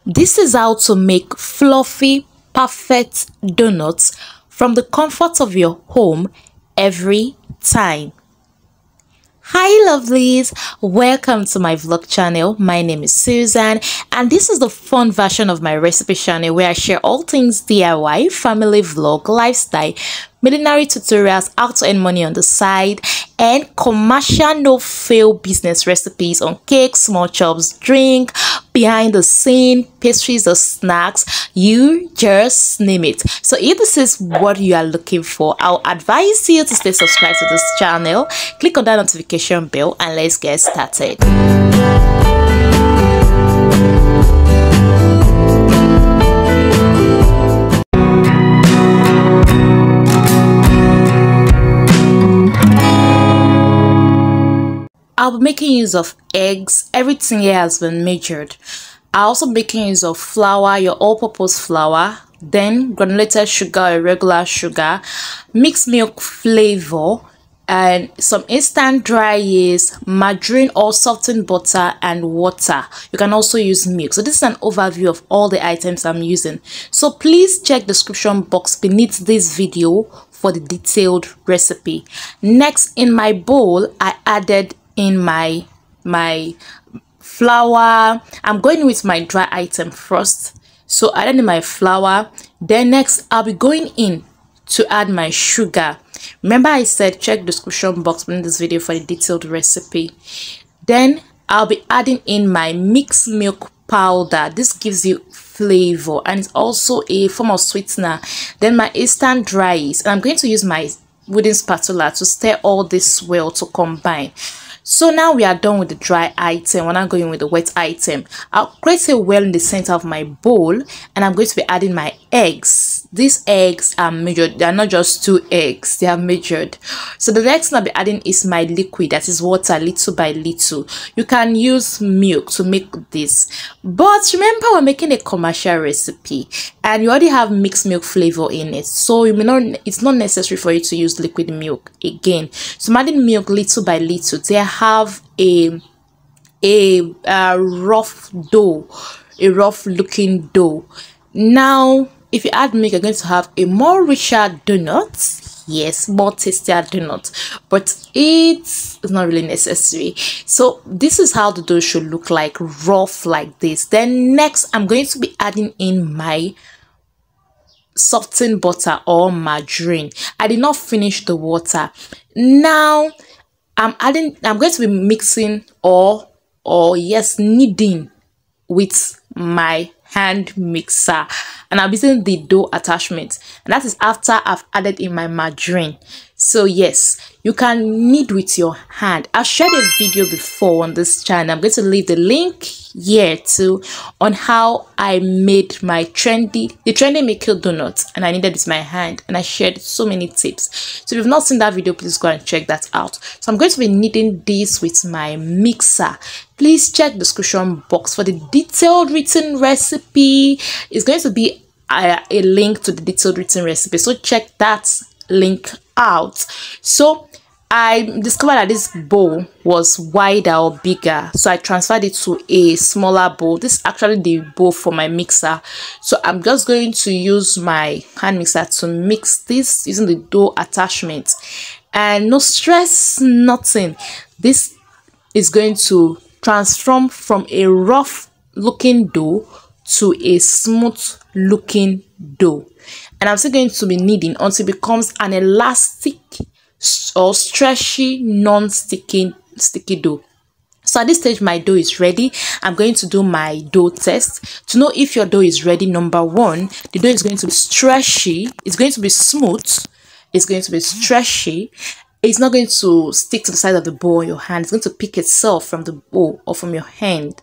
This is how to make fluffy, perfect donuts from the comfort of your home every time. Hi lovelies, welcome to my vlog channel. My name is Susan and this is the fun version of my recipe channel where I share all things DIY, family vlog, lifestyle, millinery tutorials, how to earn money on the side, and commercial no fail business recipes on cakes, small chops, drink, behind the scene, pastries or snacks, you just name it. So if this is what you are looking for, I'll advise you to stay subscribed to this channel, click on that notification bell, and let's get started. I'll be making use of eggs. Everything here has been measured. I'll also be making use of flour, your all-purpose flour, then granulated sugar or regular sugar, mixed milk flavor, and some instant dry yeast, margarine or softened butter, and water. You can also use milk. So this is an overview of all the items I'm using. So please check the description box beneath this video for the detailed recipe. Next, in my bowl, I added in my flour. I'm going with my dry item first, so I added in my flour. Then next I'll be going in to add my sugar. Remember I said check the description box beneath this video for the detailed recipe. Then I'll be adding in my mixed milk powder. This gives you flavor and it's also a form of sweetener. Then my instant dry yeast, and I'm going to use my wooden spatula to stir all this well to combine. So now we are done with the dry item. We're now going with the wet item. I'll create a well in the center of my bowl and I'm going to be adding my eggs. These eggs are measured. They are not just 2 eggs, they are measured. So the next thing I'll be adding is my liquid, that is water, little by little. You can use milk to make this, but remember we're making a commercial recipe and you already have mixed milk flavor in it, so you may not, it's not necessary for you to use liquid milk again. So I'm adding milk little by little. They have a rough dough, a rough looking dough. Now if you add milk, you're going to have a more richer donut. Yes, more tastier donut, but it's not really necessary. So this is how the dough should look like, rough like this. Then next I'm going to be adding in my softened butter or margarine. I did not finish the water. Now I'm going to be mixing or yes, kneading with my hand mixer, and I'm using the dough attachment, and that is after I've added in my margarine. So yes, you can knead with your hand. I've shared a video before on this channel. I'm going to leave the link here too on how I made my trendy Mickle donut, and I kneaded with my hand, and I shared so many tips. So if you've not seen that video, please go and check that out. So I'm going to be kneading this with my mixer. Please check the description box for the detailed written recipe. It's going to be a link to the detailed written recipe, so check that link out. So I discovered that this bowl was wider or bigger, so I transferred it to a smaller bowl. This is actually the bowl for my mixer, so I'm just going to use my hand mixer to mix this using the dough attachment. And no stress, nothing. This is going to transform from a rough looking dough to a smooth looking dough, and I'm still going to be kneading until it becomes an elastic or stretchy, non-sticky dough. So at this stage my dough is ready. I'm going to do my dough test to know if your dough is ready. Number one, the dough is going to be stretchy, it's going to be smooth, it's going to be stretchy. It's not going to stick to the side of the bowl in your hand. It's going to pick itself from the bowl or from your hand.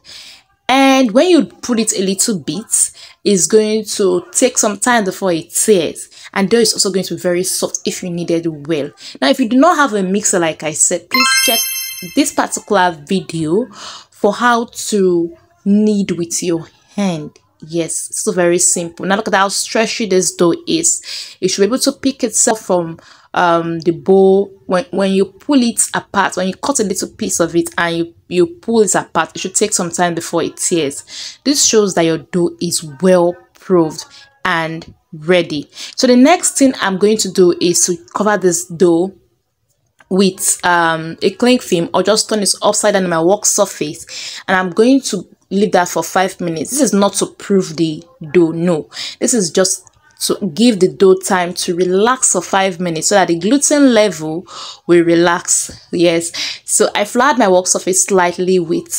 And when you put it a little bit, it's going to take some time before it tears. And dough is also going to be very soft if you knead it well. Now, if you do not have a mixer, like I said, please check this particular video for how to knead with your hand. Yes, it's so very simple. Now look at how stretchy this dough is. It should be able to pick itself from the bowl, when you pull it apart, when you cut a little piece of it and you pull it apart, it should take some time before it tears. This shows that your dough is well proofed and ready. So the next thing I'm going to do is to cover this dough with a cling film, or just turn it upside down on my work surface, and I'm going to leave that for 5 minutes. This is not to proof the dough, no, this is just to give the dough time to relax for 5 minutes so that the gluten level will relax. Yes, so I floured my work surface slightly with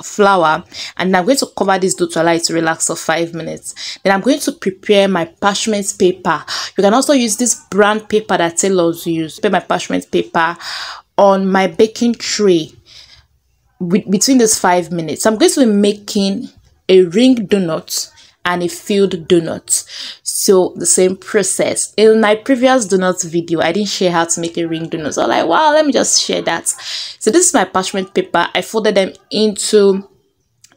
flour, and I'm going to cover this dough to allow it to relax for 5 minutes. Then I'm going to prepare my parchment paper. You can also use this brown paper that tailors use. Prepare my parchment paper on my baking tray between these 5 minutes. I'm going to be making a ring donut and a filled donut. So the same process. In my previous donuts video, I didn't share how to make a ring donut. So I'm like, wow, let me just share that. So this is my parchment paper. I folded them into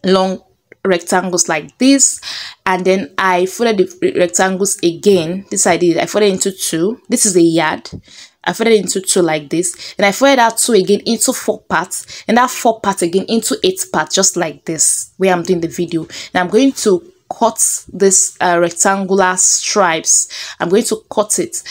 long rectangles like this, and then I folded the rectangles again. This I did. I folded into 2. This is a yard. I folded it into 2 like this, and I folded that 2 again into 4 parts, and that 4 parts again into 8 parts, just like this where I'm doing the video. And I'm going to cut this rectangular stripes. I'm going to cut it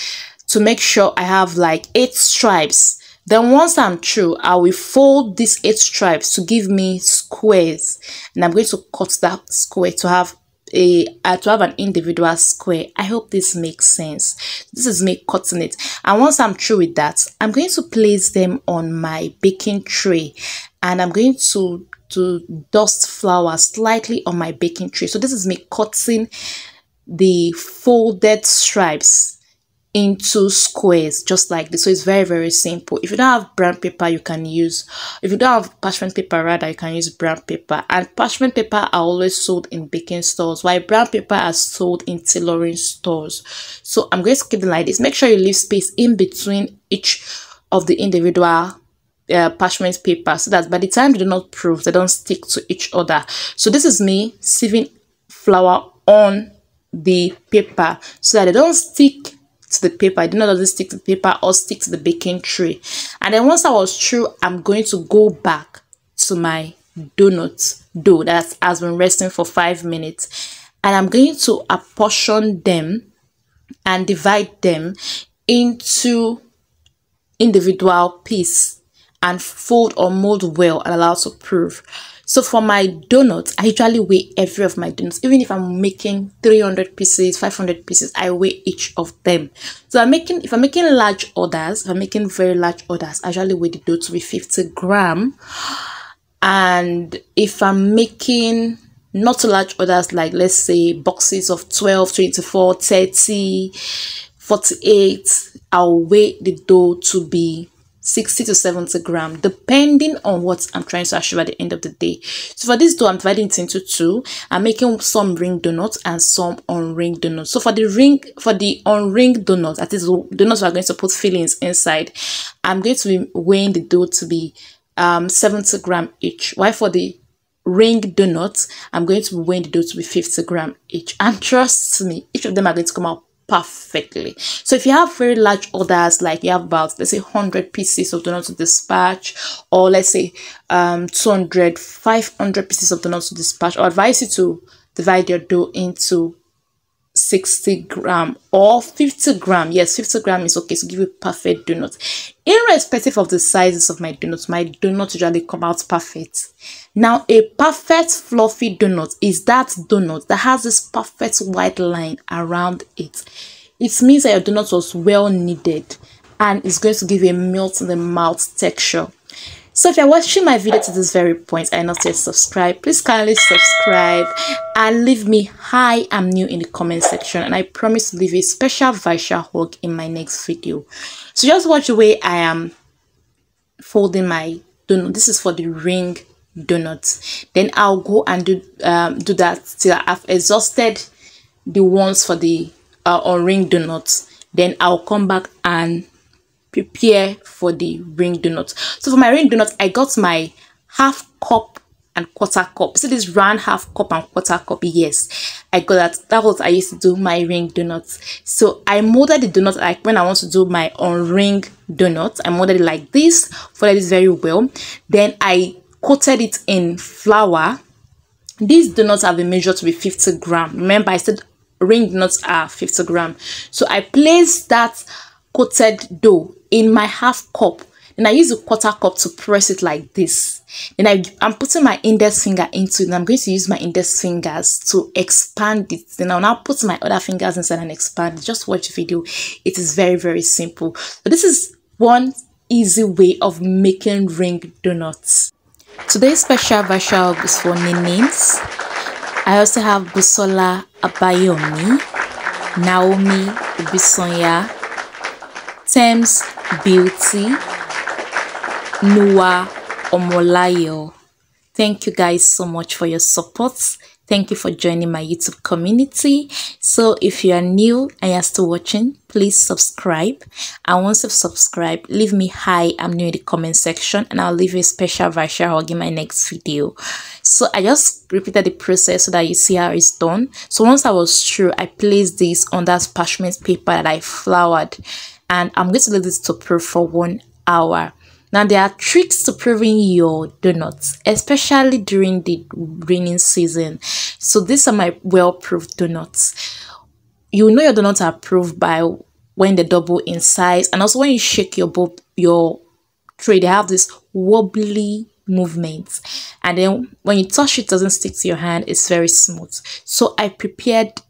to make sure I have like 8 stripes. Then once I'm through, I will fold these 8 stripes to give me squares, and I'm going to cut that square to have an individual square. I hope this makes sense. This is me cutting it, and once I'm through with that, I'm going to place them on my baking tray, and I'm going to dust flour slightly on my baking tray. So this is me cutting the folded stripes into squares just like this. So it's very, very simple. If you don't have brown paper, you can use, if you don't have parchment paper rather, you can use brown paper. And parchment paper are always sold in baking stores, while brown paper are sold in tailoring stores. So I'm going to keep them like this. Make sure you leave space in between each of the individual parchment paper, so that by the time they do not proof, they don't stick to each other. So this is me sieving flour on the paper so that they don't stick to the paper. It doesn't stick to the paper or stick to the baking tray. And then once I was through, I'm going to go back to my donut dough that has been resting for 5 minutes, and I'm going to apportion them and divide them into individual pieces and fold or mold well and allow to proof. So for my donuts, I usually weigh every of my donuts. Even if I'm making 300 pieces, 500 pieces, I weigh each of them. So if I'm making large orders, if I'm making very large orders, I usually weigh the dough to be 50 grams. And if I'm making not so large orders, like let's say boxes of 12, 24, 30, 48, I'll weigh the dough to be 60 to 70 grams, depending on what I'm trying to achieve at the end of the day. So for this dough, I'm dividing it into 2. I'm making some ring donuts and some on-ring donuts. So for the on-ring donuts, that is donuts we're going to put fillings inside, I'm going to be weighing the dough to be 70 grams each. While for the ring donuts, I'm going to be weighing the dough to be 50 grams each. And trust me, each of them are going to come out perfectly. So if you have very large orders, like you have about, let's say 100 pieces of donuts to dispatch, or let's say 200, 500 pieces of donuts to dispatch, I advise you to divide your dough into 60 grams or 50 grams. Yes, 50 grams is okay to give you perfect donuts. Irrespective of the sizes of my donuts usually come out perfect. Now, a perfect fluffy donut is that donut that has this perfect white line around it. It means that your donut was well kneaded and it's going to give you a melt in the mouth texture. So if you're watching my video to this very point and not yet subscribed, please kindly subscribe and leave me "Hi, I'm new" in the comment section, and I promise to leave a special virtual hug in my next video. So just watch the way I am folding my donut. This is for the ring donuts. Then I'll go and do that till I've exhausted the ones for the ring donuts. Then I'll come back and prepare for the ring donut. So for my ring donut, I got my half cup and quarter cup. See this round half cup and quarter cup? Yes, I got that was I used to do my ring donuts. So I molded the donut like when I want to do my own ring donut. I molded it like this, folded it very well. Then I coated it in flour. These donuts have been measured to be 50 grams. Remember, I said ring donuts are 50 grams. So I placed that coated dough in my half cup. And I use a quarter cup to press it like this. Then I'm putting my index finger into it. And I'm going to use my index fingers to expand it. Then I'll now put my other fingers inside and expand it. Just watch the video. It is very, very simple. So this is one easy way of making ring donuts. Today's special version is for names. I also have Busola Abayomi, Naomi Ubisonya, Thames Beauty, Noah Omolayo. Thank you guys so much for your support. Thank you for joining my YouTube community. So if you are new and you're still watching, please subscribe. And once you've subscribed, leave me hi, I'm new in the comment section, and I'll leave you a special version in my next video. So I just repeated the process so that you see how it's done. So once I was through, I placed this on that parchment paper that I floured, and I'm going to let this to proof for 1 hour. Now, there are tricks to proving your donuts, especially during the raining season. So these are my well-proofed donuts. You know your donuts are proved by when they double in size, and also when you shake your tray, they have this wobbly movement, and then when you touch it, doesn't stick to your hand. It's very smooth. So I prepared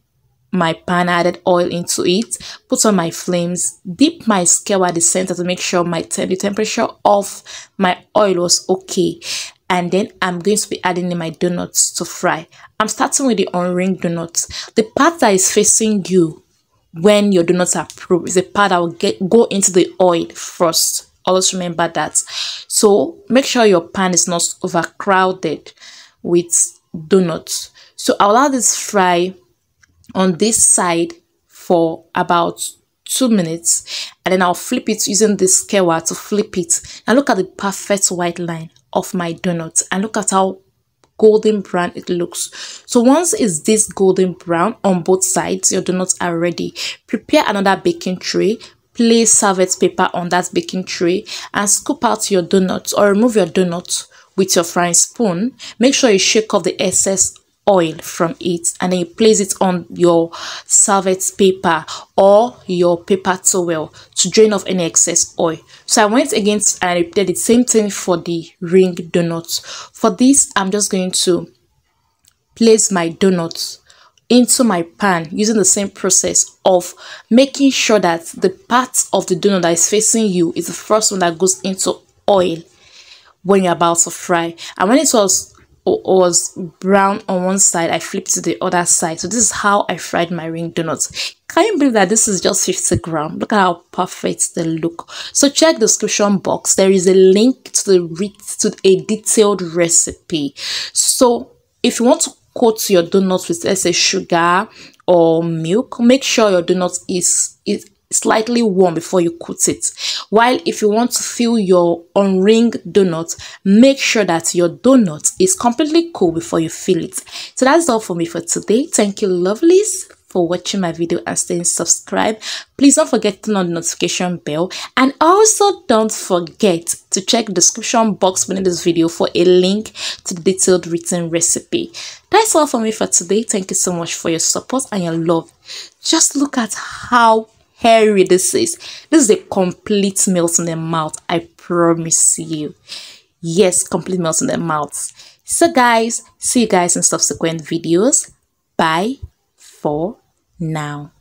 my pan, added oil into it, put on my flames, dip my scale at the center to make sure the temperature of my oil was okay, and then I'm going to be adding in my donuts to fry. I'm starting with the on-ring donuts. The part that is facing you when your donuts are approved is the part that will go into the oil first. Always remember that. So make sure your pan is not overcrowded with donuts. So I'll allow this fry on this side for about 2 minutes, and then I'll flip it using this skewer to flip it, and look at the perfect white line of my donut, and look at how golden brown it looks. So once it's this golden brown on both sides, your donuts are ready. Prepare another baking tray, place serviette paper on that baking tray, and scoop out your donuts or remove your donuts with your frying spoon. Make sure you shake off the excess oil from it, and then you place it on your serviette paper or your paper towel to drain off any excess oil. So I went again and I repeated the same thing for the ring donuts. For this, I'm just going to place my donuts into my pan using the same process of making sure that the part of the donut that is facing you is the first one that goes into oil when you're about to fry. And when it was brown on one side, I flipped to the other side. So this is how I fried my ring donuts. Can you believe that this is just 50 grams? Look at how perfect they look. So check the description box. There is a link to a detailed recipe. So if you want to coat your donuts with, let's say, sugar or milk, make sure your donut is slightly warm before you coat it. While if you want to fill your on-ring donut, make sure that your donut is completely cool before you fill it. So that's all for me for today. Thank you, lovelies, for watching my video and staying subscribed. Please don't forget to turn on the notification bell, and also don't forget to check the description box beneath this video for a link to the detailed written recipe. That's all for me for today. Thank you so much for your support and your love. Just look at how hairy this is. This is a complete melt in the mouth, I promise you. Yes, complete melt in the mouth. So guys, see you guys in subsequent videos. Bye for now.